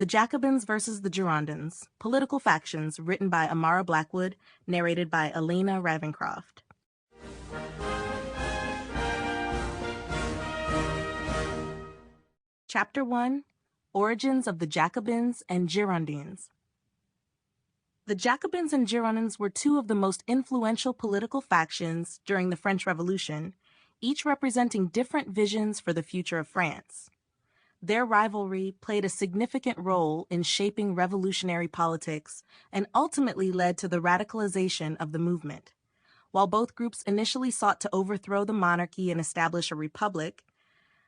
The Jacobins versus the Girondins, Political Factions, written by Amara Blackwood, narrated by Elena Ravencroft. Chapter 1: Origins of the Jacobins and Girondins. The Jacobins and Girondins were two of the most influential political factions during the French Revolution, each representing different visions for the future of France. Their rivalry played a significant role in shaping revolutionary politics and ultimately led to the radicalization of the movement. While both groups initially sought to overthrow the monarchy and establish a republic,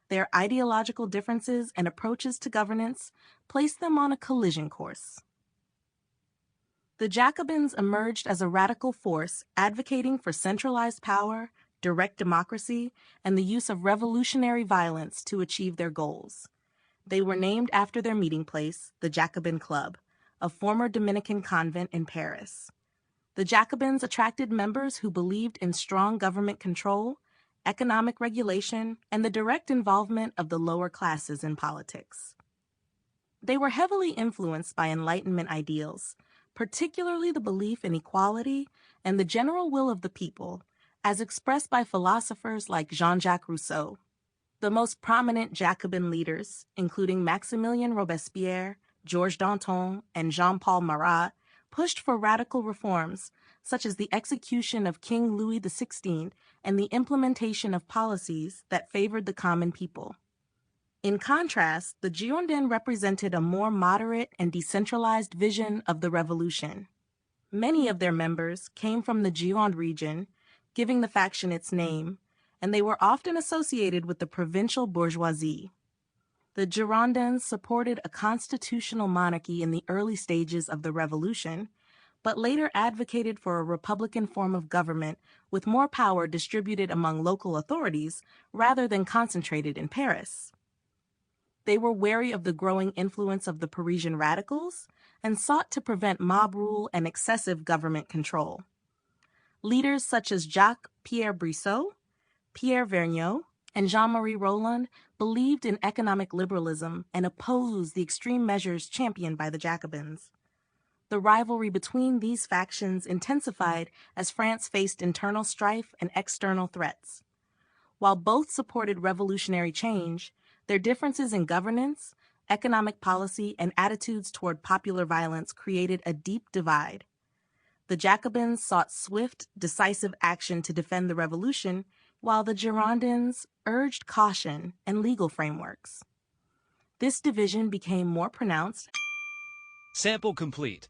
their ideological differences and approaches to governance placed them on a collision course. The Jacobins emerged as a radical force advocating for centralized power, direct democracy, and the use of revolutionary violence to achieve their goals. They were named after their meeting place, the Jacobin Club, a former Dominican convent in Paris. The Jacobins attracted members who believed in strong government control, economic regulation, and the direct involvement of the lower classes in politics. They were heavily influenced by Enlightenment ideals, particularly the belief in equality and the general will of the people, as expressed by philosophers like Jean-Jacques Rousseau. The most prominent Jacobin leaders, including Maximilien Robespierre, Georges Danton, and Jean-Paul Marat, pushed for radical reforms, such as the execution of King Louis XVI and the implementation of policies that favored the common people. In contrast, the Girondins represented a more moderate and decentralized vision of the revolution. Many of their members came from the Gironde region, giving the faction its name, and they were often associated with the provincial bourgeoisie. The Girondins supported a constitutional monarchy in the early stages of the revolution, but later advocated for a republican form of government with more power distributed among local authorities rather than concentrated in Paris. They were wary of the growing influence of the Parisian radicals and sought to prevent mob rule and excessive government control. Leaders such as Jacques-Pierre Brissot, Pierre Vergniaud, and Jean-Marie Roland believed in economic liberalism and opposed the extreme measures championed by the Jacobins. The rivalry between these factions intensified as France faced internal strife and external threats. While both supported revolutionary change, their differences in governance, economic policy, and attitudes toward popular violence created a deep divide. The Jacobins sought swift, decisive action to defend the revolution, while the Girondins urged caution and legal frameworks. This division became more pronounced. Sample complete.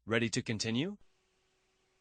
Ready to continue?